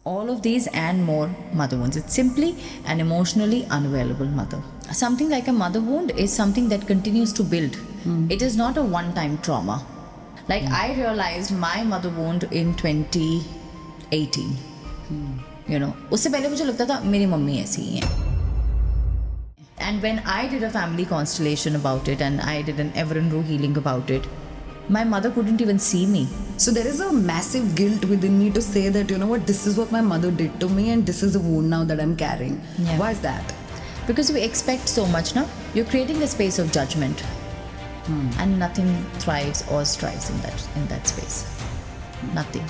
All of these and more mother wounds. It's simply an emotionally unavailable mother. Something like a mother wound is something that continues to build. It is not a one-time trauma. Like I realized my mother wound in 2018. You know, उससे पहले मुझे लगता था मेरी mummy ऐसी ही है. And when I did a family constellation about it and I did an Everenro healing about it, my mother couldn't even see me. So there is a massive guilt within me to say that, you know what, this is what my mother did to me and this is the wound now that I'm carrying. Yeah. Why is that? Because we expect so much now. You're creating a space of judgment. And nothing thrives or strives in that space. Nothing.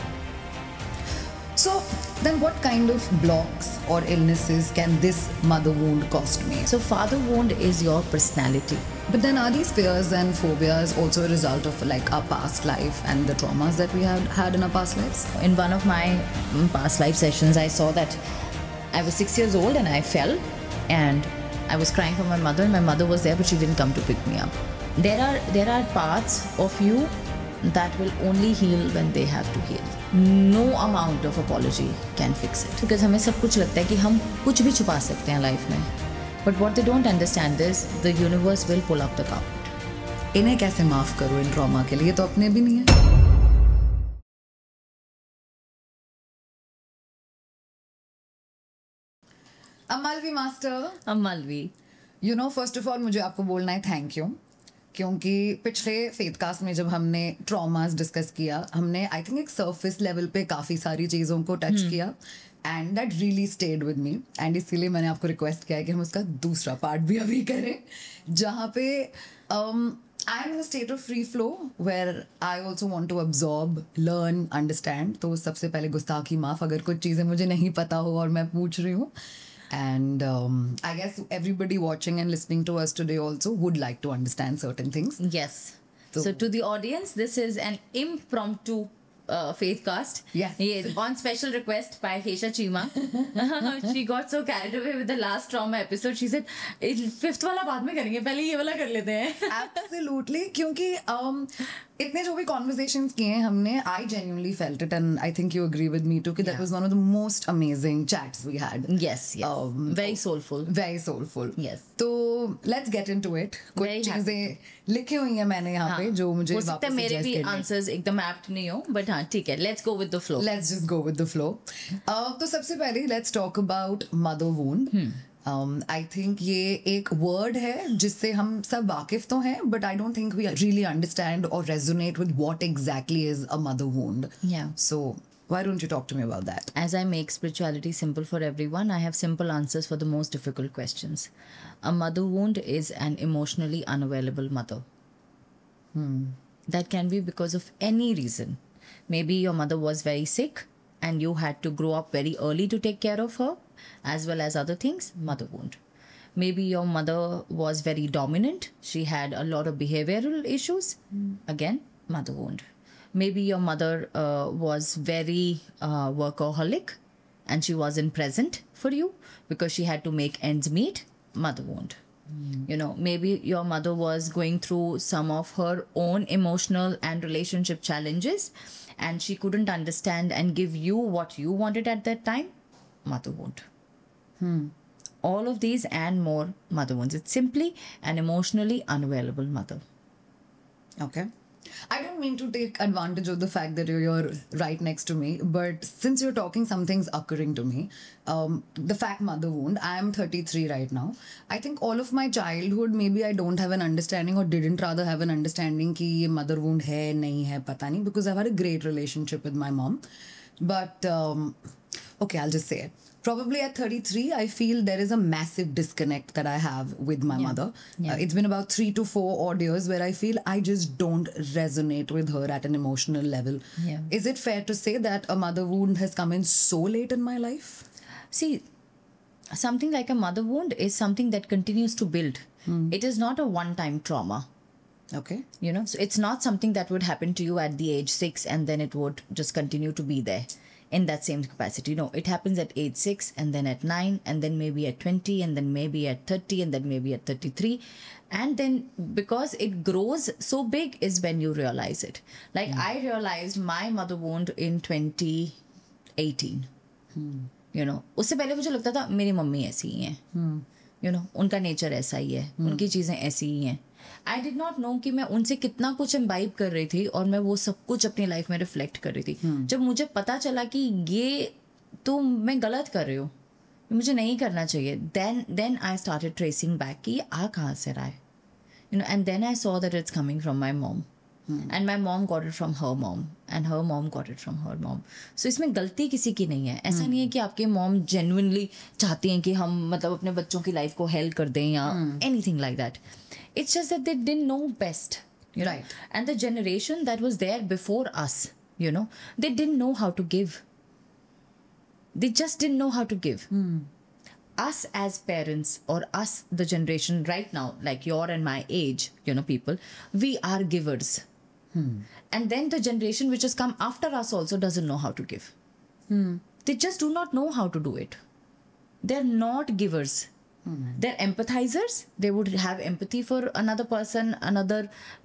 So then what kind of blocks or illnesses can this mother wound cost me? So father wound is your personality. But then are these fears and phobias also a result of like our past life and the traumas that we have had in our past lives? In one of my past life sessions, I saw that I was 6 years old and I fell and I was crying for my mother and my mother was there but she didn't come to pick me up. There are parts of you that will only heal when they have to heal. No amount of apology can fix it. Because हमें सब कुछ लगता है कि हम कुछ भी छुपा सकते हैं लाइफ में. But what they don't understand is the universe will pull up the carpet. इन्हें कैसे माफ करो इन ट्रॉमा के लिए? तो अपने भी नहीं है. अमलवी master. अमलवी. You know, first of all मुझे आपको बोलना है थैंक यू. क्योंकि पिछले फेथकास्ट में जब हमने ट्रॉमास डिस्कस किया, हमने आई थिंक एक सरफेस लेवल पे काफ़ी सारी चीज़ों को टच किया and that really stayed with me. And इसीलिए मैंने आपको रिक्वेस्ट किया है कि हम उसका दूसरा पार्ट भी अभी करें, जहाँ पे I am in a state of free flow where I also want to absorb, learn, understand. तो सबसे पहले गुस्ताखी माफ़ अगर कुछ चीज़ें मुझे नहीं पता हो और मैं पूछ रही हूँ. And I guess everybody watching and listening to us today also would like to understand certain things. Yes. So to the audience, this is an impromptu faithcast. Yes. On special request by Hesha Chima. She got so carried away with the last trauma episode. She said, "Fifth वाला बाद में करेंगे, पहले ये वाला कर लेते हैं." Absolutely. क्योंकि इतने जो भी conversations किए हैं हमने, I genuinely felt it and I think you agree with me too कि that was one of the most amazing chats we had. Yes. Very soulful. Very soulful. Yes. तो let's get into it. कुछ चीजें लिखी हुई हैं मैंने यहाँ पे जो मुझे वापस suggest मेरे भी आंसर्स एकदम एप्ट नहीं हो, बट हाँ ठीक है, let's go with the flow. Let's just go with the flow. तो सबसे पहले let's talk about mother wound. I think ये एक word है जिससे हम सब वाकिफ तो हैं, but I don't think we really understand or resonate with what exactly is a mother wound. Yeah. So why don't you talk to me about that? As I make spirituality simple for everyone, I have simple answers for the most difficult questions. A mother wound is an emotionally unavailable mother. That can be because of any reason. Maybe your mother was very sick and you had to grow up very early to take care of her, as well as other things, mother wound. Maybe your mother was very dominant. She had a lot of behavioral issues. Again, mother wound. Maybe your mother was very workaholic and she wasn't present for you because she had to make ends meet, mother wound. You know, maybe your mother was going through some of her own emotional and relationship challenges and she couldn't understand and give you what you wanted at that time, mother wound. All of these and more mother wounds. It's simply an emotionally unavailable mother. Okay. I don't mean to take advantage of the fact that you're right next to me, but since you're talking, something's occurring to me. The fact mother wound, I am 33 right now. I think all of my childhood, maybe I don't have an understanding or didn't rather have an understanding कि ये mother wound है, नहीं है, पता नहीं, because I've had a great relationship with my mom. But, okay, I'll just say it. Probably at 33, I feel there is a massive disconnect that I have with my mother. It's been about 3 to 4 odd years where I feel I just don't resonate with her at an emotional level. Is it fair to say that a mother wound has come in so late in my life? See, something like a mother wound is something that continues to build. It is not a one-time trauma. Okay. You know, so it's not something that would happen to you at the age 6 and then it would just continue to be there in that same capacity. No, it happens at age 6 and then at 9 and then maybe at 20 and then maybe at 30 and then maybe at 33. And then because it grows so big is when you realize it. Like I realized my mother wound in 2018. You know उससे पहले मुझे लगता था मेरी mummy ऐसी ही है, you no उनका nature ऐसा ही है, उनकी चीज़ें ऐसी ही हैं. आई डिड नॉट नो कि मैं उनसे कितना कुछ इम्बाइब कर रही थी और मैं वो सब कुछ अपनी लाइफ में रिफ्लेक्ट कर रही थी. जब मुझे पता चला कि ये तो मैं गलत कर रही हूँ, मुझे नहीं करना चाहिए, then I started tracing back कि ये आ कहाँ से रहा है, you know. And then I saw that it's coming from my mom. And my mom got it from her mom and her mom got it from her mom. So इसमें गलती किसी की नहीं है. ऐसा नहीं है कि आपके मॉम जेन्युइनली चाहती हैं कि हम मतलब अपने बच्चों की लाइफ को हेल्प कर दें या anything like that. It's just that they didn't know best, you know. Right. And the generation that was there before us, you know, they didn't know how to give. They just didn't know how to give. Us as parents or us, the generation right now, like your and my age, you know, people, we are givers. And then the generation which has come after us also doesn't know how to give. They just do not know how to do it. They're not givers. They're empathizers. They would have empathy for another person, another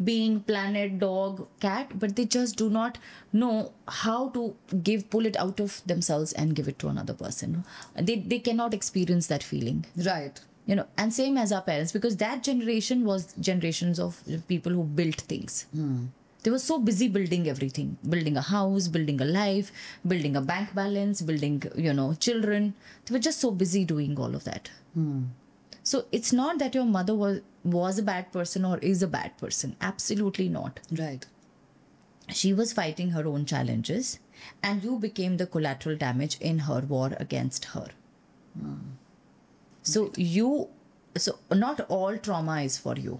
being, planet, dog, cat, but they just do not know how to pull it out of themselves and give it to another person. They cannot experience that feeling. Right. You know, and same as our parents, because that generation was generations of people who built things. They were so busy building everything, building a house, building a life, building a bank balance, building, you know, children. They were just so busy doing all of that. So it's not that your mother was a bad person or is a bad person. Absolutely not. Right. She was fighting her own challenges and you became the collateral damage in her war against her. So not all trauma is for you.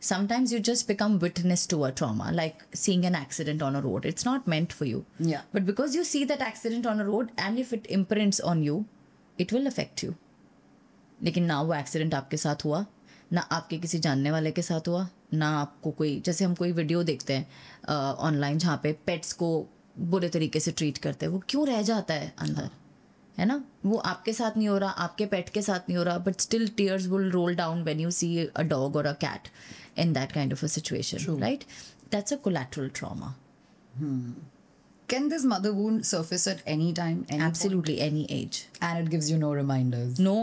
Sometimes you just become witness to a trauma, like seeing an accident on a road. It's not meant for you. Yeah. But because you see that accident on a road and if it imprints on you, it will affect you. लेकिन ना वो accident आपके साथ हुआ, ना आपके किसी जानने वाले के साथ हुआ, ना आपको कोई, जैसे हम कोई वीडियो देखते हैं ऑनलाइन जहाँ पे पेट्स को बुरे तरीके से ट्रीट करते हैं, वो क्यों रह जाता है अंदर, है ना. वो आपके साथ नहीं हो रहा, आपके पेट के साथ नहीं हो रहा, but still tears will roll down when you see a dog और a cat in that kind of a situation. True. Right? That's a collateral trauma. Can this mother wound surface at any time? Absolutely, any age. And it gives you no reminders? No,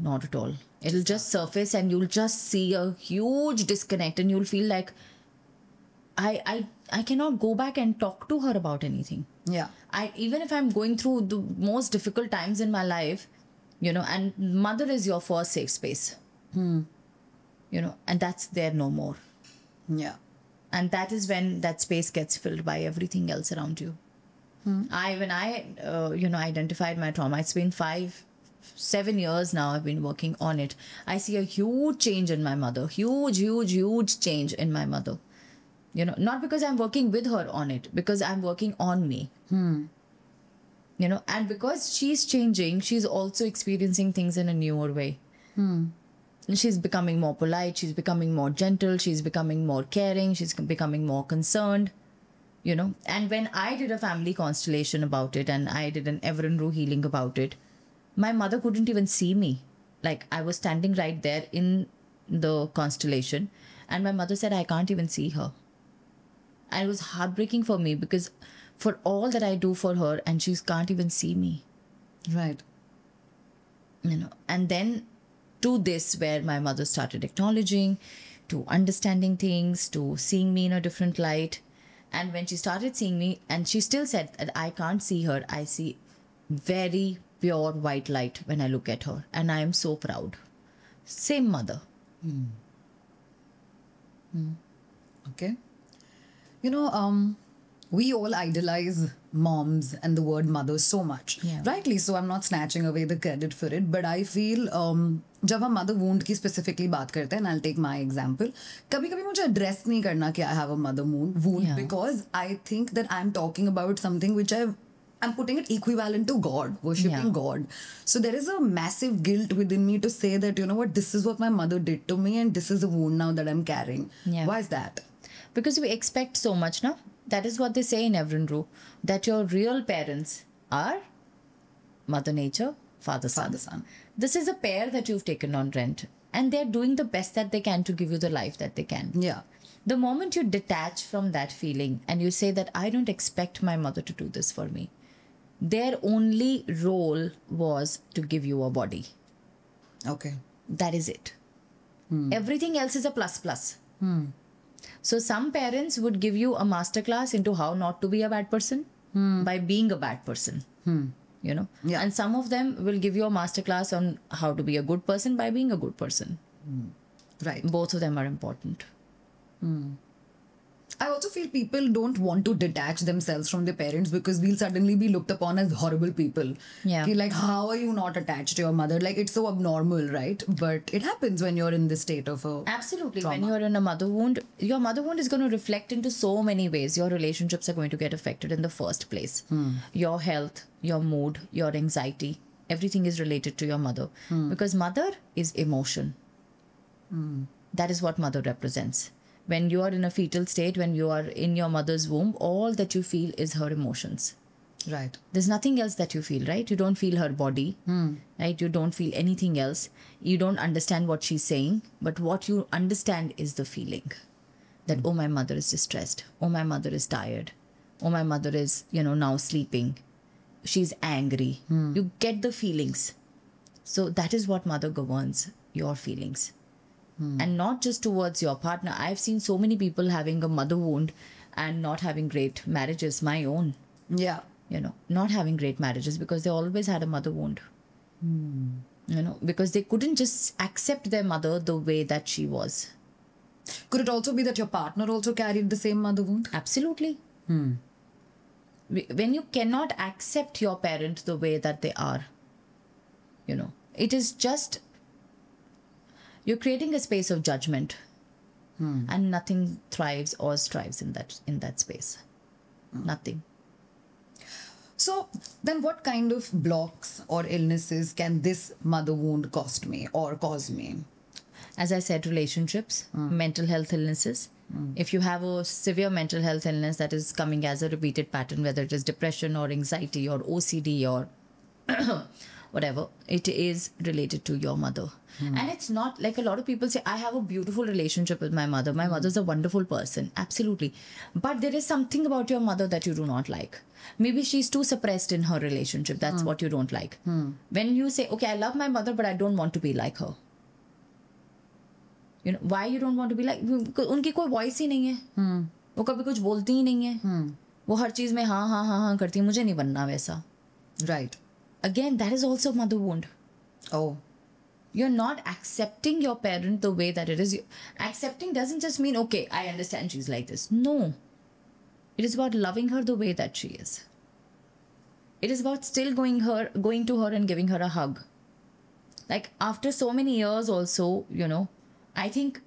not at all. It'll just surface and you'll just see a huge disconnect and you'll feel like, I cannot go back and talk to her about anything. Yeah. Even if I'm going through the most difficult times in my life, you know, and mother is your first safe space. You know, and that's there no more. Yeah. And that is when that space gets filled by everything else around you. When I identified my trauma, it's been 7 years now I've been working on it. I see a huge change in my mother. Huge change in my mother. You know, not because I'm working with her on it, because I'm working on me. You know, and because she's changing, she's also experiencing things in a newer way. She's becoming more polite, she's becoming more gentle, she's becoming more caring, she's becoming more concerned, you know. And when I did a family constellation about it and I did an Evrenru healing about it, my mother couldn't even see me. Like, I was standing right there in the constellation and my mother said, I can't even see her. And it was heartbreaking for me because for all that I do for her and she can't even see me. Right. You know, and then to this where my mother started acknowledging, to understanding things, to seeing me in a different light. And when she started seeing me, and she still said that I can't see her, I see very pure white light when I look at her. And I am so proud. Same mother. Okay. You know, we all idolize moms and the word mother so much. Yeah. Rightly so, I'm not snatching away the credit for it, but I feel जब हम mother wound की specifically बात करते हैं, and I'll take my example, कभी-कभी मुझे address नहीं करना कि I have a mother wound Yeah. because I think that I'm talking about something which I'm putting it equivalent to God, worshipping Yeah. God. So there is a massive guilt within me to say that, you know what, this is what my mother did to me and this is a wound now that I'm carrying. Yeah. Why is that? Because we expect so much, no? That is what they say in Evrenru, that your real parents are Mother Nature, Father Son. This is a pair that you've taken on rent. And they're doing the best that they can to give you the life that they can. Yeah. The moment you detach from that feeling and you say that I don't expect my mother to do this for me, their only role was to give you a body. Okay. That is it. Everything else is a plus plus. So some parents would give you a masterclass into how not to be a bad person by being a bad person. You know, Yeah. and some of them will give you a masterclass on how to be a good person by being a good person. Right. Both of them are important. I also feel people don't want to detach themselves from their parents because we'll suddenly be looked upon as horrible people. Yeah. Like, how are you not attached to your mother? Like, it's so abnormal, right? But it happens when you're in this state of a... Absolutely. Trauma. When you're in a mother wound, your mother wound is going to reflect into so many ways. Your relationships are going to get affected in the first place. Your health, your mood, your anxiety, everything is related to your mother. Because mother is emotion. That is what mother represents. When you are in a fetal state, when you are in your mother's womb, all that you feel is her emotions. Right. There's nothing else that you feel, right? You don't feel her body, right? You don't feel anything else. You don't understand what she's saying, but what you understand is the feeling that, oh, my mother is distressed. Oh, my mother is tired. Oh, my mother is, now sleeping. She's angry. You get the feelings. So that is what mother governs, your feelings. And not just towards your partner. I've seen so many people having a mother wound and not having great marriages, my own. Yeah. Not having great marriages because they always had a mother wound. Because they couldn't just accept their mother the way that she was. Could it also be that your partner also carried the same mother wound? Absolutely. When you cannot accept your parent the way that they are, it is just, you're creating a space of judgment. And nothing thrives or strives in that space. Nothing. So then what kind of blocks or illnesses can this mother wound cost me or cause me? As I said, relationships, mental health illnesses. If you have a severe mental health illness that is coming as a repeated pattern, whether it is depression or anxiety or OCD or whatever, it is related to your mother. And it's not like a lot of people say, I have a beautiful relationship with my mother. My mother's a wonderful person. Absolutely. But there is something about your mother that you do not like. Maybe she's too suppressed in her relationship. That's what you don't like. When you say, okay, I love my mother, but I don't want to be like her. Why you don't want to be like? उनकी कोई voice ही नहीं है. वो कभी कुछ बोलती ही नहीं है. वो हर चीज में हाँ हाँ हाँ हाँ करती है. मुझे नहीं बनना वैसा. Right. Again, that is also mother wound. Oh. You're not accepting your parent the way that it is. Accepting doesn't just mean, okay, I understand she's like this. No. It is about loving her the way that she is. It is about still going to her and giving her a hug. Like after so many years also, I think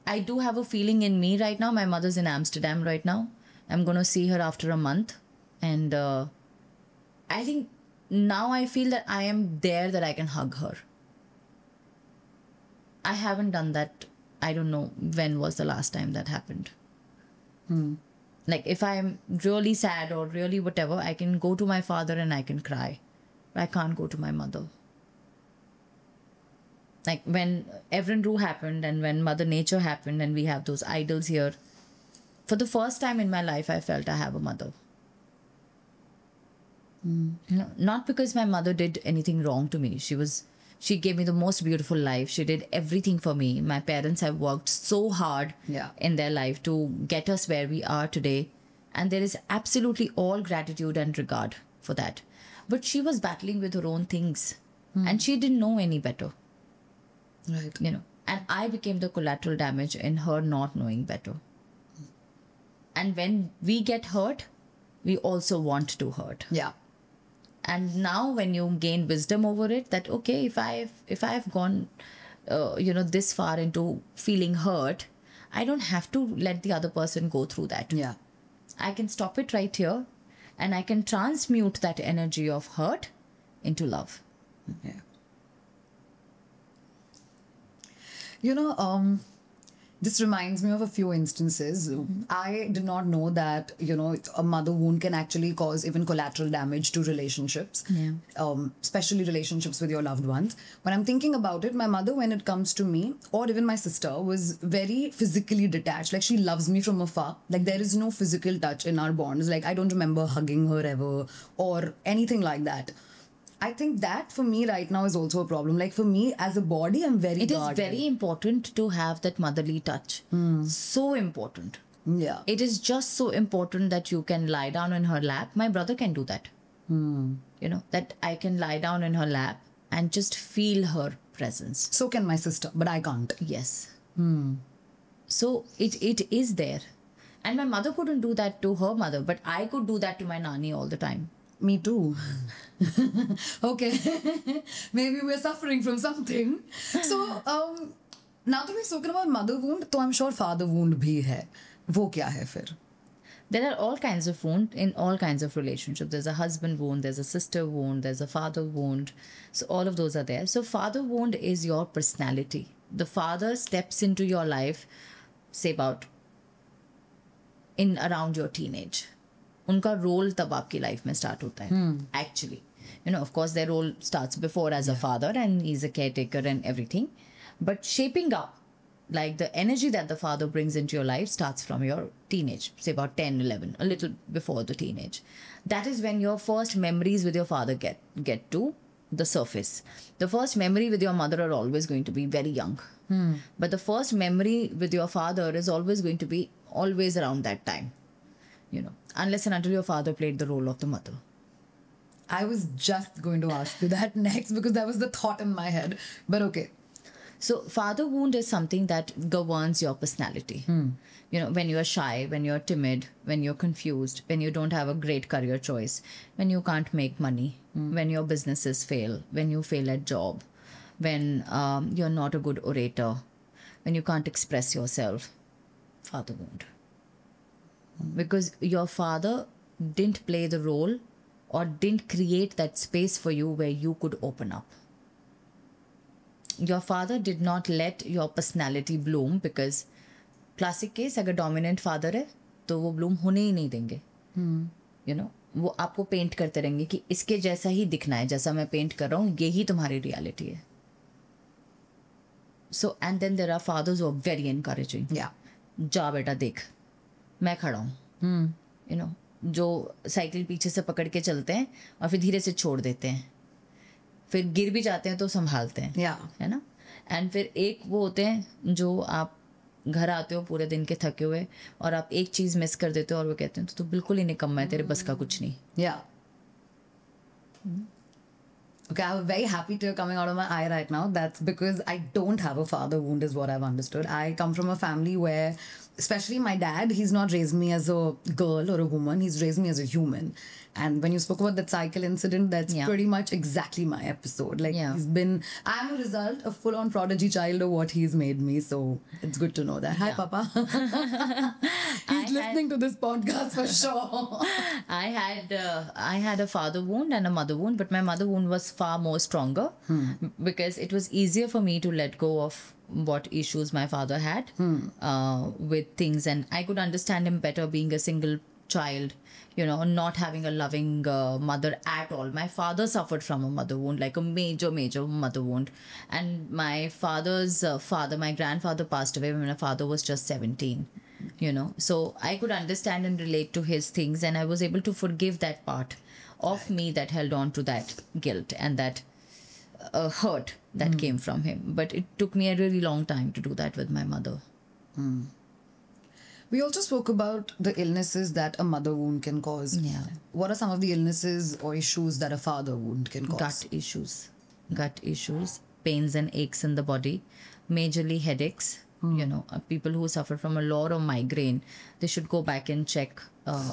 I do have a feeling in me right now. My mother's in Amsterdam right now. I'm going to see her after a month. And I think now I feel that I am there, that I can hug her. I haven't done that. I don't know when was the last time that happened. Like if I'm really sad or really whatever, I can go to my father and I can cry. But I can't go to my mother. Like when Evren Rue happened and when Mother Nature happened and we have those idols here, for the first time in my life, I felt I have a mother. Not because my mother did anything wrong to me. She gave me the most beautiful life. She did everything for me. My parents have worked so hard in their life to get us where we are today. And there is absolutely all gratitude and regard for that. But she was battling with her own things. And she didn't know any better. Right. And I became the collateral damage in her not knowing better. And when we get hurt, we also want to hurt. Yeah. And now when you gain wisdom over it, that okay, if I've gone this far into feeling hurt, I don't have to let the other person go through that. Yeah. I can stop it right here and I can transmute that energy of hurt into love. Yeah. This reminds me of a few instances. I did not know that, a mother wound can actually cause even collateral damage to relationships, especially relationships with your loved ones. When I'm thinking about it, my mother, when it comes to me, or even my sister, was very physically detached. Like, she loves me from afar. Like, there is no physical touch in our bonds. Like, I don't remember hugging her ever or anything like that. I think that for me right now is also a problem. Like, for me as a body, I'm very It is guarded. very important to have that motherly touch. So important. Yeah. It is just so important that you can lie down in her lap. My brother can do that. That I can lie down in her lap and just feel her presence. So can my sister, but I can't. Yes. So it is there. And my mother couldn't do that to her mother, but I could do that to my nani all the time. Me too. Okay. Maybe we're suffering from something. So, now that we've spoken about mother wound, तो I'm sure father wound भी है. वो क्या है फिर? There are all kinds of wound in all kinds of relationships. There's a husband wound, there's a sister wound, there's a father wound. So all of those are there. So father wound is your personality. The father steps into your life, say about in around your teenage. उनका role तब आपकी life में start होता है actually of course their role starts before as a father and he's a caretaker and everything, but shaping up, like the energy that the father brings into your life starts from your teenage, say about 10, 11, a little before the teenage. That is when your first memories with your father get to the surface. The first memory with your mother are always going to be very young, but the first memory with your father is always going to be always around that time, unless and until your father played the role of the mother. I was just going to ask you that next because that was the thought in my head. But okay. So father wound is something that governs your personality. When you're shy, when you're timid, when you're confused, when you don't have a great career choice, when you can't make money, when your businesses fail, when you fail at job, when you're not a good orator, when you can't express yourself, father wound. Because your father didn't play the role or didn't create that space for you where you could open up. Your father did not let your personality bloom because classic case, अगर dominant father है तो वो bloom होने ही नहीं देंगे. वो आपको paint करते रहेंगे कि इसके जैसा ही दिखना है, जैसा मैं पेंट कर रहा हूँ यही तुम्हारी रियलिटी है. So and then there are fathers who are very encouraging. Yeah. जा बेटा देख मैं खड़ा हूँ. जो साइकिल पीछे से पकड़ के चलते हैं और फिर धीरे से छोड़ देते हैं, फिर गिर भी जाते हैं तो संभालते हैं. है ना. एंड फिर एक वो होते हैं जो आप घर आते हो पूरे दिन के थके हुए और आप एक चीज़ मिस कर देते हो और वो कहते हैं तो बिल्कुल ही निकम्मा है, तेरे बस का कुछ नहीं. Okay, I'm very happy tear coming out of my eye right now. That's because I don't have a father wound is what I've understood. I come from a family where, especially my dad, he's not raised me as a girl or a woman. He's raised me as a human. And when you spoke about that cycle incident, that's pretty much exactly my episode. Like I'm a result, a full-on prodigy child of what he's made me. So it's good to know that. Hi, Papa. He's listening to this podcast for sure. I had a father wound and a mother wound, but my mother wound was far more stronger because it was easier for me to let go of what issues my father had with things, and I could understand him better being a single child, not having a loving mother at all. My father suffered from a mother wound, like a major mother wound, and my father's father, my grandfather, passed away when my father was just 17. So I could understand and relate to his things, and I was able to forgive that part of me that held on to that guilt and that hurt that came from him. But it took me a really long time to do that with my mother. We also spoke about the illnesses that a mother wound can cause. Yeah. What are some of the illnesses or issues that a father wound can cause? Gut issues, pains and aches in the body, majorly headaches. People who suffer from a lot of migraine, they should go back and check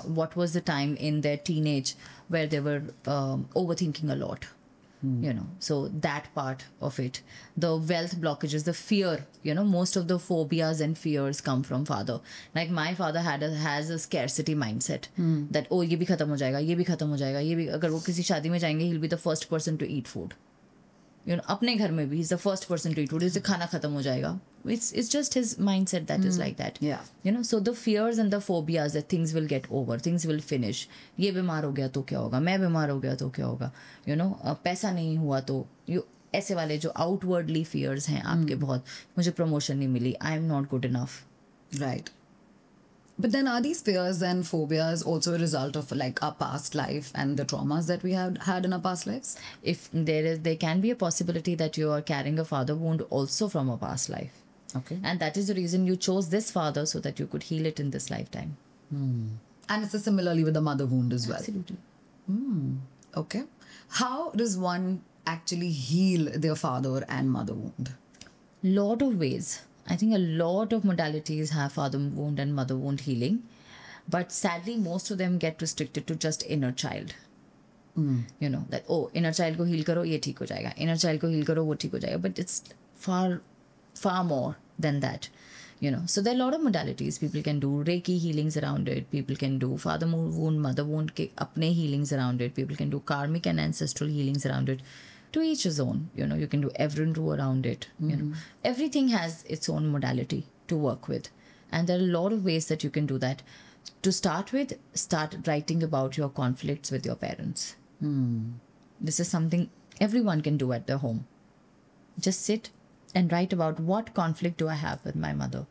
what was the time in their teenage where they were overthinking a lot. So that part of it, the wealth blockages, the fear, most of the phobias and fears come from father. Like my father has a scarcity mindset that ये भी खत्म हो जाएगा, ये भी खत्म हो जाएगा, ये भी, अगर वो किसी शादी में जाएंगे, he'll be the first person to eat food. अपने घर में भी he's the first person to eat food. इससे खाना खत्म हो जाएगा. It's just his mindset that is like that. Yeah. So the fears and the phobias that things will get over, things will finish. ये बीमार हो गया तो क्या होगा, मैं बीमार हो गया तो क्या होगा, पैसा नहीं हुआ तो ऐसे वाले जो outwardly fears हैं आपके बहुत, मुझे promotion नहीं मिली, I am not good enough. Right. But then are these fears and phobias also a result of like our past life and the traumas that we have had in our past lives? If there can be a possibility that you are carrying a father wound also from a past life. Okay. And that is the reason you chose this father, so that you could heal it in this lifetime. And it's similarly with the mother wound as well. Absolutely. Okay. How does one actually heal their father and mother wound? Lot of ways. I think a lot of modalities have father wound and mother wound healing, but sadly most of them get restricted to just inner child. That inner child को heal करो ये ठीक हो जाएगा, inner child को heal करो वो ठीक हो जाएगा, but it's far more than that. So there are a lot of modalities. People can do Reiki healings around it. People can do father wound, mother wound के अपने healings around it. People can do karmic and ancestral healings around it. To each his own. You can do Evrenru around it. Everything has its own modality to work with, and there are a lot of ways that you can do that. To start with, start writing about your conflicts with your parents. This is something everyone can do at their home. Just sit and write about what conflict do I have with my mother,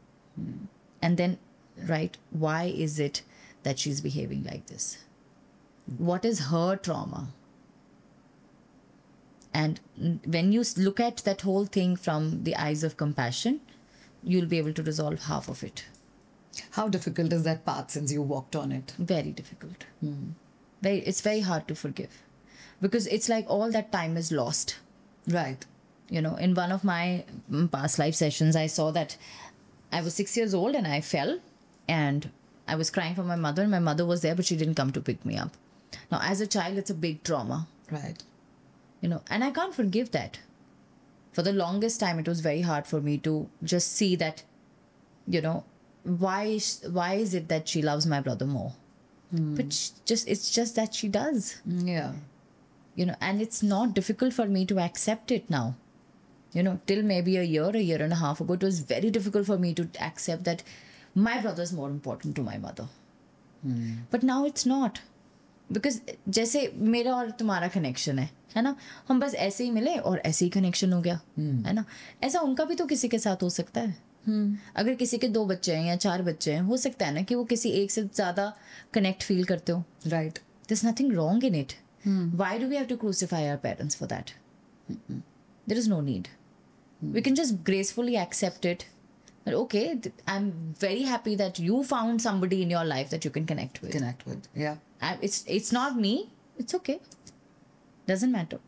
and then write why is it that she's behaving like this. What is her trauma? And when you look at that whole thing from the eyes of compassion, you'll be able to resolve half of it. How difficult is that path since you walked on it? Very difficult. It's very hard to forgive, because it's like all that time is lost. Right. In one of my past life sessions, I saw that I was 6 years old and I fell and I was crying for my mother, and my mother was there, but she didn't come to pick me up. Now, as a child, it's a big trauma. Right. And I can't forgive that. For the longest time, it was very hard for me to just see that, why is it that she loves my brother more? But it's just that she does. Yeah. And it's not difficult for me to accept it now. Till maybe a year and a half ago, it was very difficult for me to accept that my brother is more important to my mother. But now it's not. Because जैसे मेरा और तुम्हारा connection है ना, हम बस ऐसे ही मिले और ऐसे ही कनेक्शन हो गया, है ना. ऐसा उनका भी तो किसी के साथ हो सकता है. अगर किसी के 2 बच्चे हैं या 4 बच्चे हैं, हो सकता है ना कि वो किसी एक से ज़्यादा कनेक्ट फील करते हो. Right. There's nothing wrong in it. Why do we have to crucify our parents for that? There is no need. We can just gracefully accept it. But okay, I'm very happy that you found somebody in your life that you can connect with. Yeah. It's not me. It's okay. Doesn't matter.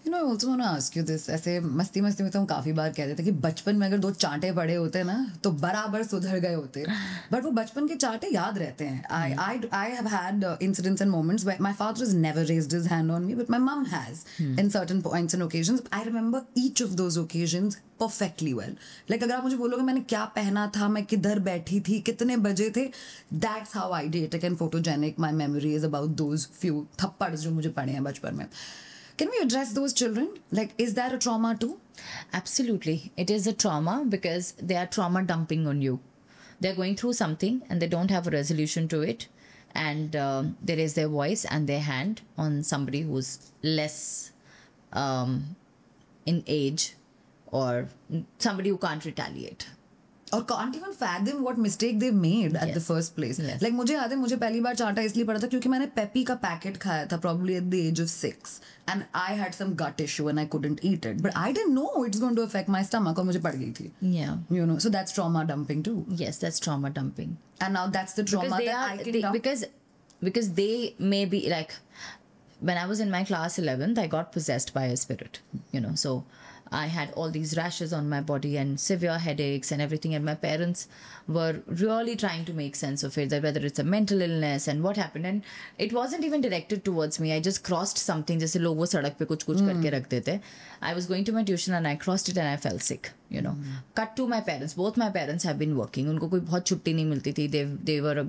I also want to ask you this. ऐसे मस्ती में तो हम काफ़ी बार कहते थे कि बचपन में अगर 2 चांटे पड़े होते ना तो बराबर सुधर गए होते. But वो बचपन के चांटे याद रहते हैं. I have had incidents and moments where my father has never raised his hand on me, but my mom has in certain points and occasions. I remember each of those occasions perfectly well. Like अगर आप मुझे बोलोगे मैंने क्या पहना था, मैं किधर बैठी थी, कितने बजे थे, that's how eidetic and photogenic my memory is about those few थप्पड़ जो मुझे पड़े हैं बचपन में. Can we address those children? Like, is that a trauma too? Absolutely. It is a trauma because they are trauma dumping on you. They're going through something and they don't have a resolution to it. And they raise their voice and their hand on somebody who's less in age or somebody who can't retaliate. Or can't even fathom what mistake they've made at the first place. Yes. Like मुझे याद है मुझे पहली बार चांटा इसलिए पड़ा था क्योंकि मैंने पेपी का पैकेट खाया था probably at the age of 6 and I had some gut issue and I couldn't eat it, but I didn't know it's going to affect my stomach और मुझे पड़ गई थी. Yeah. So that's trauma dumping too. Yes, that's trauma dumping. And now that's the trauma I can dump. Because they may be like, when I was in my class 11th, I got possessed by a spirit, so I had all these rashes on my body and severe headaches and everything, and my parents were really trying to make sense of it, that whether it's a mental illness and what happened. And it wasn't even directed towards me. I just crossed something, जैसे लोग वो सड़क पे कुछ करके रख देते. I was going to my tuition and I crossed it and I fell sick. Cut to my parents. Both my parents have been working. उनको कोई बहुत छुट्टी नहीं मिलती थी. They were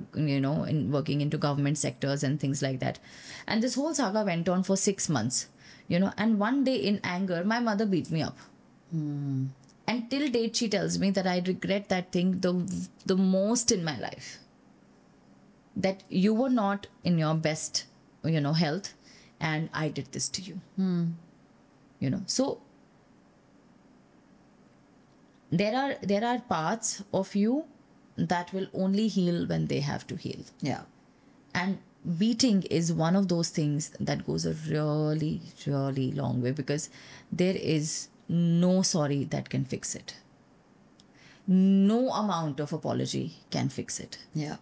working into government sectors and things like that. And this whole saga went on for 6 months. you know. And one day in anger, my mother beat me up. And till date, she tells me that I regret that thing the most in my life. That you were not in your best, you know, health, and I did this to you. You know, so there are parts of you that will only heal when they have to heal. Yeah. And beating is one of those things that goes a really, really long way, because there is no sorry that can fix it. No amount of apology can fix it. Yeah.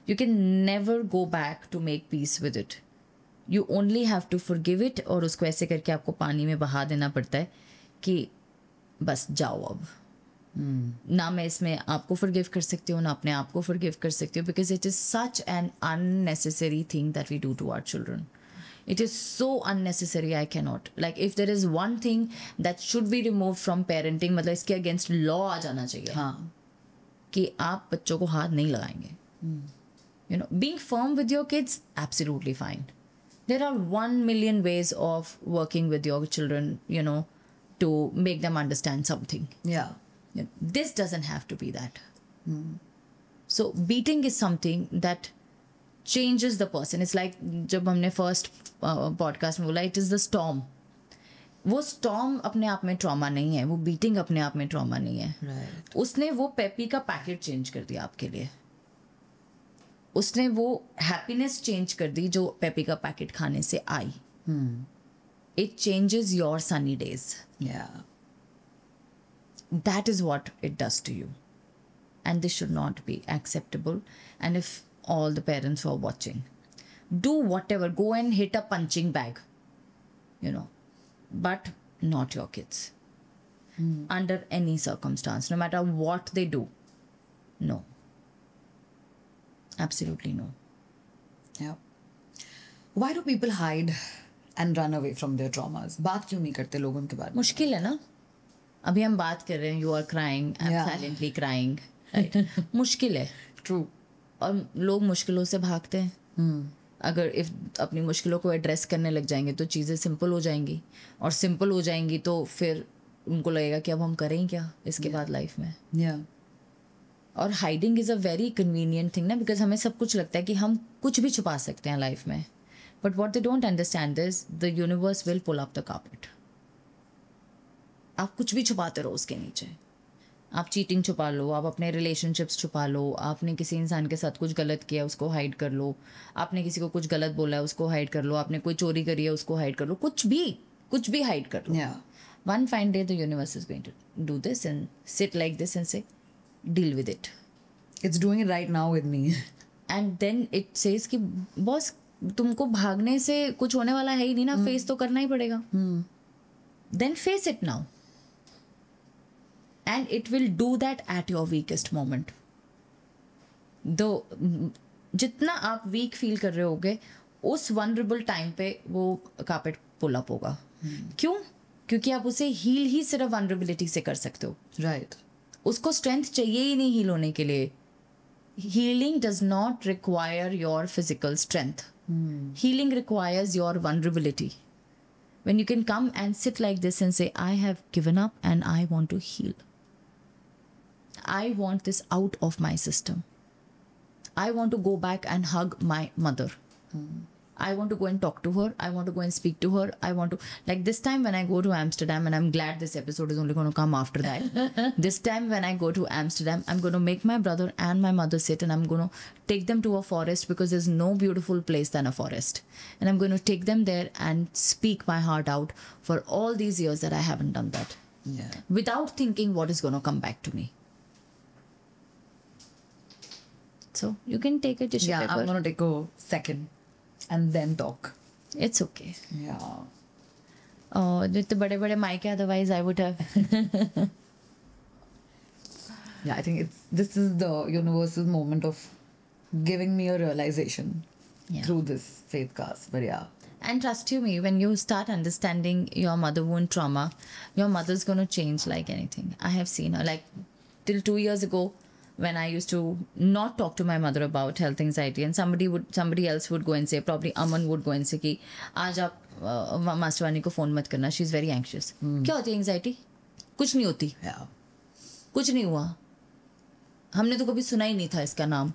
You can never go back to make peace with it. You only have to forgive it, और उसको ऐसे करके आपको पानी में बहा देना पड़ता है कि बस जाओ अब. ना मैं इसमें आपको forgive कर सकती हूँ, ना अपने आप को forgive कर सकती हूँ, because it is such an unnecessary thing that we do to our children. It is so unnecessary, I cannot. Like, if there is one thing that should be removed from parenting, मतलब इसके against law आ जाना चाहिए. हाँ. कि आप बच्चों को हाथ नहीं लगाएंगे. You know, being firm with your kids, absolutely fine. There are 1 million ways of working with your children, you know, to make them understand something. Yeah. You know, this doesn't have to be that. So beating is something that changes the person. It's like जब हमने first podcast में बोला, it is the storm. वो storm अपने आप में trauma नहीं है, वो beating अपने आप में trauma नहीं है. Right. उसने वो पेपी का पैकेट चेंज कर दिया आपके लिए. उसने वो हैप्पीनेस चेंज कर दी जो पेपी का पैकेट खाने से आई. It changes your sunny days. Yeah. That is what it does to you. And this should not be acceptable. And if all the parents were watching, do whatever, go and hit a punching bag, you know, but not your kids. Under any circumstance, no matter what they do. No. Absolutely no. Yeah. Why do people hide and run away from their traumas? बात क्यों नहीं करते लोग उनके बारे में? मुश्किल है ना. अभी हम बात कर रहे हैं, you are crying, I am Yeah. Silently crying, right. मुश्किल है. True. और लोग मुश्किलों से भागते हैं. अगर इफ अपनी मुश्किलों को एड्रेस करने लग जाएंगे तो चीज़ें सिंपल हो जाएंगी, और सिंपल हो जाएंगी तो फिर उनको लगेगा कि अब हम करें क्या इसके बाद लाइफ में. Yeah. और hiding is a very convenient thing ना, बिकॉज हमें सब कुछ लगता है कि हम कुछ भी छुपा सकते हैं लाइफ में. But what they don't understand is the universe will pull up the carpet. आप कुछ भी छुपाते रहो उसके नीचे. आप चीटिंग छुपा लो, आप अपने रिलेशनशिप्स छुपा लो, आपने किसी इंसान के साथ कुछ गलत किया उसको हाइड कर लो, आपने किसी को कुछ गलत बोला है उसको हाइड कर लो, आपने कोई चोरी करी है उसको हाइड कर लो, कुछ भी हाइड कर लो. Yeah. One fine day the universe is going to do this and sit like this and say, deal with it. It's doing it right now with me. And then it says कि boss तुमको भागने से कुछ होने वाला है ही नहीं ना, फेस तो करना ही पड़ेगा. Then face it now. And it will do that at your weakest moment. जितना आप वीक फील कर रहे होगे उस वनरेबल टाइम पे वो कार्पेट पुल अप होगा. क्यों? क्योंकि आप उसे हील ही सिर्फ वनरेबिलिटी से कर सकते हो. Right. उसको स्ट्रेंथ चाहिए ही नहीं हील होने के लिए. Healing does not require your physical strength. Healing requires your vulnerability. When you can come and sit like this and say, I have given up and I want to heal. I want this out of my system. I want to go back and hug my mother. I want to go and talk to her. I want to go and speak to her. I want to, like this time when I go to Amsterdam, and I'm glad this episode is only going to come after that. This time when I go to Amsterdam, I'm going to make my brother and my mother sit, and I'm going to take them to a forest, because there's no beautiful place than a forest. And I'm going to take them there and speak my heart out for all these years that I haven't done that. Yeah. Without thinking what is going to come back to me. So you can take a tissue Yeah, paper. I'm going to take a second and then talk. It's okay. Yeah. Oh, the bade mic, otherwise I would have. Yeah, I think this is the universe's moment of giving me a realization Yeah. through this faith cast. But yeah. And trust you me, when you start understanding your mother wound trauma, your mother's going to change like anything. I have seen her, like till 2 years ago, when I used to not talk to my mother about health anxiety, and somebody else would go and say, probably Aman would go and say कि आज आप मास्टरवानी को phone मत करना, she is very anxious. क्या होती है anxiety? कुछ नहीं होती, Yeah. कुछ नहीं हुआ, हमने तो कभी सुना ही नहीं था इसका नाम,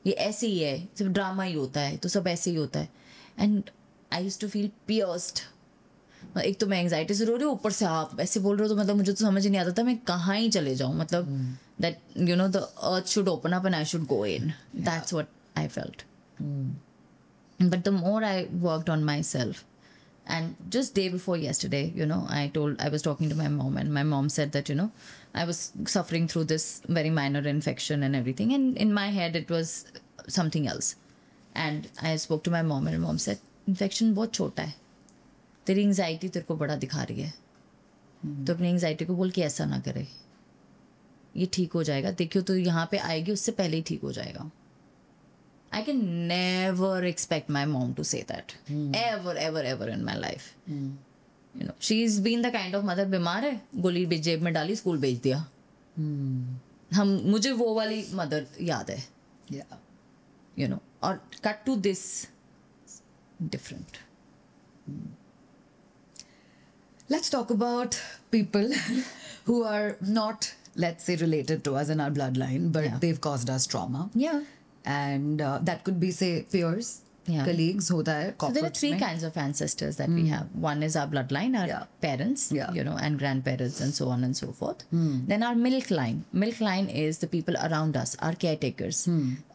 ये ऐसे ही है, सिर्फ ड्रामा ही होता है, तो सब ऐसे ही होता है. And I used to feel pierced. एक तो मैं एंग्जाइटी से रो रही हूँ, ऊपर से आप ऐसे बोल रहे हो, तो मतलब मुझे तो समझ ही नहीं आता था मैं कहाँ ही चले जाऊँ. मतलब that you know the earth should open up and I should go in. That's what I felt. But the more I worked on myself, and just day before yesterday, I was talking to my mom, and my mom said that, I was suffering through this very minor infection and everything, and in my head it was something else. And I spoke to my mom, and my mom said, infection बहुत छोटा है, तेरी anxiety तेरे को बड़ा दिखा रही है, तो अपनी एंग्जाइटी को बोल के ऐसा ना करे, ये ठीक हो जाएगा, देखियो तो यहाँ पे आएगी, उससे पहले ही ठीक हो जाएगा. I can never expect my mom to say that. Ever in my life. She's been the kind of mother, बीमार है, गोली जेब में डाली, स्कूल भेज दिया. मुझे वो वाली मदर याद है. Yeah. और cut to this, different. Let's talk about people who are not, let's say, related to us in our bloodline, but Yeah. they've caused us trauma. Yeah. And that could be, say, peers, Yeah. colleagues, होता है So there are corporates three में. kinds of ancestors that we have. One is our bloodline, our Yeah. parents, Yeah. and grandparents and so on and so forth. Then our milk line. Milk line is the people around us, our caretakers,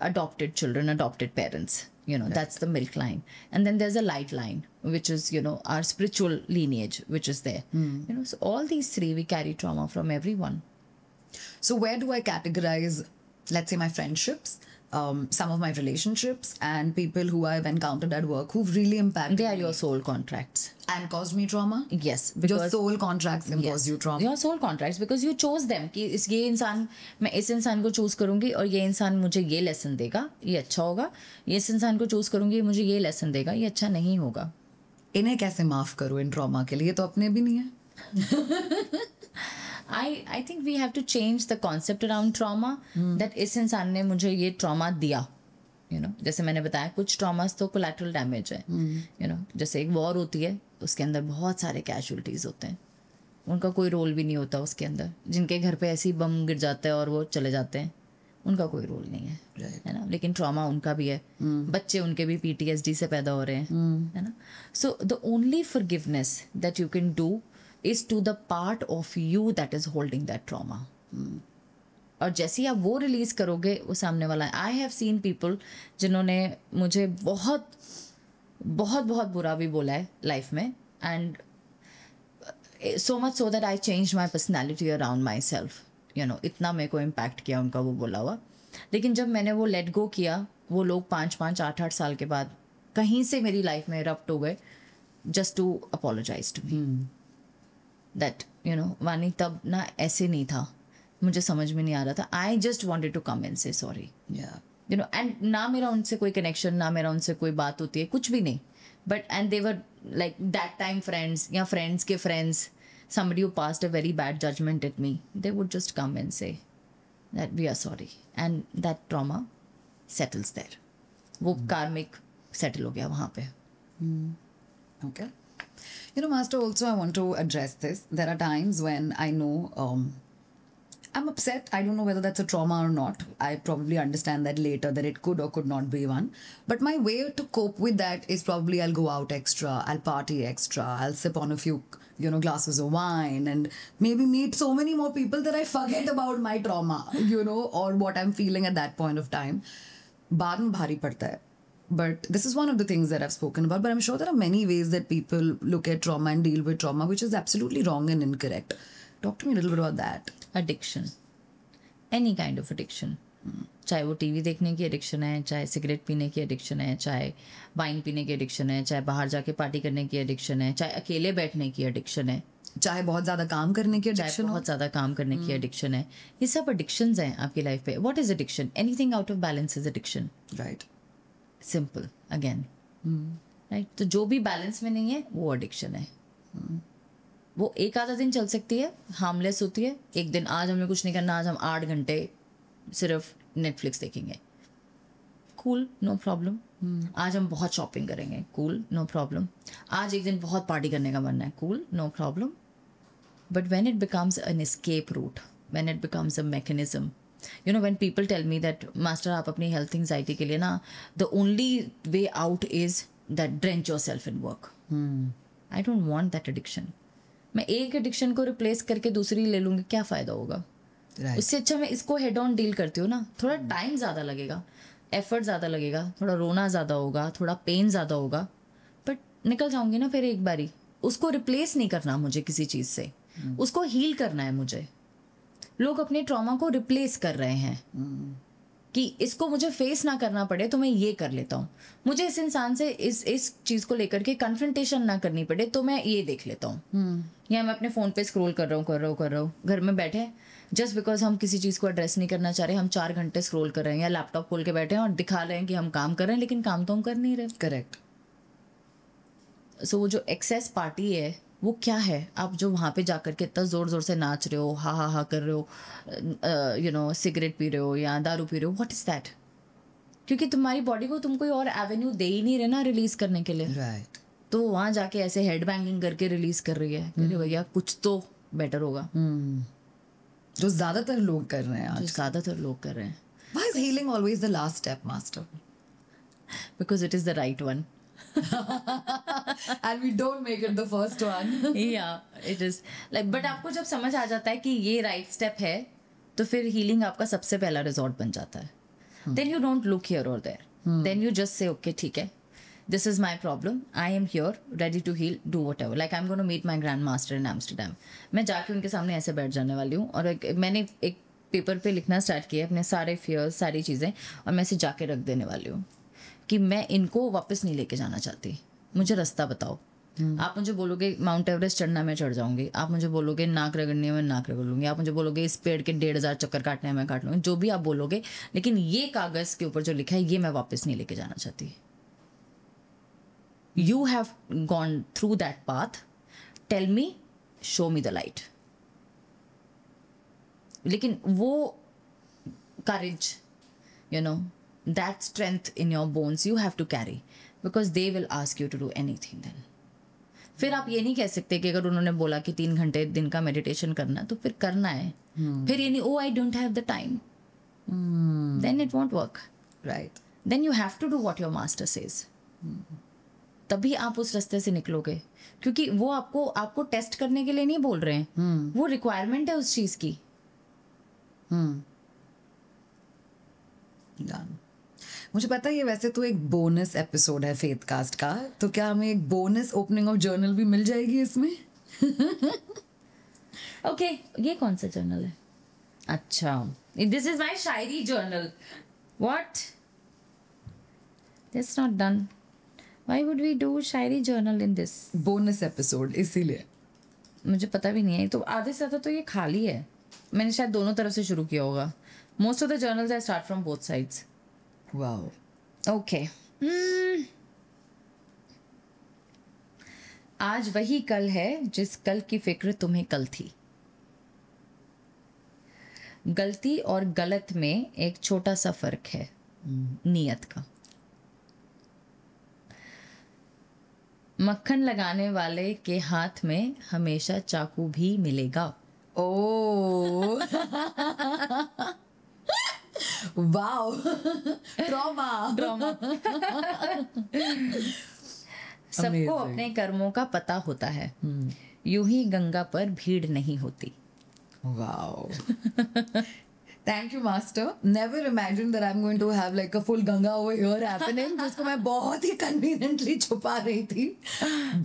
adopted children, adopted parents. That's the milk line. And then there's a light line, which is, our spiritual lineage, which is there. So all these three, we carry trauma from everyone. So where do I categorize, let's say, my friendships, some of my relationships, and people who I've encountered at work who've really impacted They are me your soul contracts. and caused me trauma? Yes, Your because soul contracts can cause you trauma. Your soul contracts because you chose them कि ये इंसान, मैं इस इंसान को choose करूंगी और ये इंसान मुझे ये लेसन देगा, ये अच्छा होगा. ये इस इंसान को चूज करूंगी, ये मुझे ये लेसन देगा, ये अच्छा नहीं होगा. इन्हें कैसे माफ करूं इन ट्रॉमा के लिए? ये तो अपने भी नहीं है. I think we have to change the concept around trauma. That इस इंसान ने मुझे ये ट्रॉमा दिया. जैसे मैंने बताया, कुछ ट्रॉमास तो कोलैटरल डैमेज है. जैसे एक वॉर होती है, उसके अंदर बहुत सारे कैजुअलिटीज होते हैं, उनका कोई रोल भी नहीं होता उसके अंदर. जिनके घर पे ऐसे ही बम गिर जाता है और वो चले जाते हैं, उनका कोई रोल नहीं है. है ना. लेकिन ट्रॉमा उनका भी है. बच्चे उनके भी PTSD से पैदा हो रहे हैं. है ना. So the only forgiveness that you can do is to the part of you that is holding that trauma. और जैसे ही आप वो रिलीज करोगे, वो सामने वाला है. आई हैव सीन पीपल जिन्होंने मुझे बहुत बहुत बहुत बुरा भी बोला है लाइफ में, and so much so that I change my personality around my self. इतना मेरे को इम्पैक्ट किया उनका वो बोला हुआ. लेकिन जब मैंने वो लेट गो किया, वो लोग 5-5, 8-8 साल के बाद कहीं से मेरी लाइफ में इरप्ट हो गए, just to apologize to me. That वानी तब ना ऐसे नहीं था, मुझे समझ में नहीं आ रहा था. I just wanted to come and say sorry. And ना मेरा उनसे कोई कनेक्शन, ना मेरा उनसे कोई बात होती है, कुछ भी नहीं. But and they were like that time friends या फ्रेंड्स के friends, somebody who passed a very bad judgment at me, they would just come and say that we are sorry, and that trauma settles there. वो karmic settle हो गया वहाँ पे. Okay. Master, also I want to address this. There are times when I know I'm upset. I don't know whether that's a trauma or not. I probably understand that later, that it could or could not be one. But my way to cope with that is probably I'll go out extra, I'll party extra, I'll sip on a few glasses of wine, and maybe meet so many more people that I forget about my trauma, or what I'm feeling at that point of time. बाद में भारी पड़ता है. But this is one of the things that I've spoken about. But I'm sure there are many ways that people look at trauma and deal with trauma, which is absolutely wrong and incorrect. Talk to me a little bit about that. Addiction. Any kind of addiction. चाहे वो TV देखने की addiction है, चाहे cigarette पीने की addiction है, चाहे वाइन पीने की एडिक्शन है, चाहे बाहर जाके पार्टी करने की एडिक्शन है, चाहे अकेले बैठने की एडिक्शन है, चाहे बहुत ज़्यादा काम करने की चाहे एडिक्शन हो. बहुत ज़्यादा काम करने की एडिक्शन है. ये सब एडिक्शंस हैं आपकी लाइफ पे. What is addiction? Anything out of balance is addiction. Right. Simple again. Right. तो जो भी बैलेंस में नहीं है वो एडिक्शन है. वो एक आधा दिन चल सकती है, हार्मलेस होती है. एक दिन आज हमने कुछ नहीं करना, आज हम 8 घंटे सिर्फ नेटफ्लिक्स देखेंगे, कूल, नो प्रॉब्लम. आज हम बहुत शॉपिंग करेंगे, कूल, नो प्रॉब्लम. आज एक दिन बहुत पार्टी करने का मन है, cool, no problem. But when it becomes an escape route, when it becomes a mechanism, you know, when people tell me that master आप अपनी हेल्थ एंजाइटी के लिए ना the only way out is that drench yourself in work. I don't want that addiction. मैं एक addiction को replace करके दूसरी ले लूँगी, क्या फ़ायदा होगा? उससे अच्छा मैं इसको हेड ऑन डील करती हूँ ना. थोड़ा टाइम ज़्यादा लगेगा, एफर्ट ज़्यादा लगेगा, थोड़ा रोना ज़्यादा होगा, थोड़ा पेन ज़्यादा होगा, बट निकल जाऊँगी ना फिर एक बारी. उसको रिप्लेस नहीं करना मुझे किसी चीज़ से, उसको हील करना है मुझे. लोग अपने ट्रॉमा को रिप्लेस कर रहे हैं कि इसको मुझे फेस ना करना पड़े तो मैं ये कर लेता हूँ. मुझे इस इंसान से इस चीज़ को लेकर के कन्फ्रंटेशन ना करनी पड़े तो मैं ये देख लेता हूँ. या मैं अपने फ़ोन पे स्क्रॉल कर रहा हूँ घर में बैठे, जस्ट बिकॉज हम किसी चीज़ को एड्रेस नहीं करना चाह रहे, हम 4 घंटे स्क्रॉल कर रहे हैं या लैपटॉप खोल के बैठे हैं और दिखा रहे हैं कि हम काम कर रहे हैं, लेकिन काम तो हम कर नहीं रहे. करेक्ट. सो वो जो एक्सेस पार्टी है वो क्या है? आप जो वहाँ पे जाकर के इतना ज़ोर ज़ोर से नाच रहे हो, हा कर रहे हो, यू नो, सिगरेट पी रहे हो या दारू पी रहे हो, व्हाट इज़ दैट? क्योंकि तुम्हारी बॉडी को तुम कोई और एवेन्यू दे ही नहीं रहे ना रिलीज़ करने के लिए. राइट. तो वहाँ जाके ऐसे हेड बैंगिंग करके रिलीज़ कर रही है. अरे भैया कुछ तो बेटर होगा. जो ज़्यादातर लोग कर रहे हैं आज. जो ज़्यादातर लोग कर रहे हैं. Why is healing always the last step, master? Because it is the right one. And we don't make it the first one. Yeah, it is. Like, but आपको जब समझ आ जाता है कि ये राइट स्टेप है तो फिर हीलिंग आपका सबसे पहला रिजॉर्ट बन जाता है. Then you don't look here or there. Then you just say, okay, ठीक है, this is my problem, I am here, ready to heal, do whatever. Like I'm going to meet my grandmaster in Amsterdam. मैं जाके उनके सामने ऐसे बैठ जाने वाली हूँ और मैंने एक पेपर पे लिखना स्टार्ट किया अपने सारे फियर्स, सारी चीज़ें, और मैं इसे जाके रख देने वाली हूँ कि मैं इनको वापस नहीं लेके जाना चाहती. मुझे रास्ता बताओ. आप मुझे बोलोगे माउंट एवरेस्ट चढ़ना, मैं चढ़ जाऊंगी. आप मुझे बोलोगे नाक रगड़नी है, मैं नाक रगड़ लूँगी. आप मुझे बोलोगे इस पेड़ के 1500 चक्कर काटने हैं, मैं काट लूँगी. जो भी आप बोलोगे, लेकिन ये कागज़ के ऊपर जो लिखा है ये मैं वापस नहीं लेके जाना चाहती. You have gone through that path. Tell me, show me the light. लेकिन वो courage, you know, that strength in your bones you have to carry because they will ask you to do anything then. फिर आप ये नहीं कह सकते कि अगर उन्होंने बोला कि 3 घंटे दिन का मेडिटेशन करना तो फिर करना है. फिर ये नहीं, oh I don't have the time. Then it won't work. Right. Then you have to do what your master says. तभी आप उस रास्ते से निकलोगे, क्योंकि वो आपको टेस्ट करने के लिए नहीं बोल रहे हैं. वो रिक्वायरमेंट है उस चीज की. मुझे पता है ये वैसे तो एक बोनस एपिसोड है फेथ कास्ट का, तो क्या हमें एक बोनस ओपनिंग ऑफ जर्नल भी मिल जाएगी इसमें? ओके, ये कौन सा जर्नल है? अच्छा, this is my Shayari journal. What? This not done. Why would we do Shayari journal in this? Bonus episode इसीलिए. मुझे पता भी नहीं है. तो आधे से ज़्यादा तो ये खाली है. मैंने शायद दोनों तरफ से शुरू किया होगा. Most of the journals I start from both sides. Wow. Okay. आज वही कल है जिस कल की फिक्र तुम्हें कल थी. गलती और गलत में एक छोटा सा फर्क है, नियत का. मक्खन लगाने वाले के हाथ में हमेशा चाकू भी मिलेगा. Oh. Wow. Trauma. सबको अपने कर्मों का पता होता है. यूं ही गंगा पर भीड़ नहीं होती. Wow. Thank you, Master. Never imagined that I'm going to have like a full Ganga over here happening, जिसको मैं बहुत ही conveniently छुपा रही थी.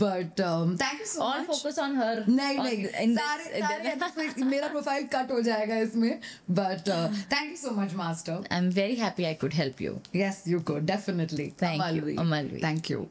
But thank you so All much. focus on her. नहीं सारे मेरा प्रोफाइल कट हो जाएगा इसमें. But thank you so much, Master. I'm very happy I could help you. Yes, you could definitely. Thank you, Amalvi. Thank you.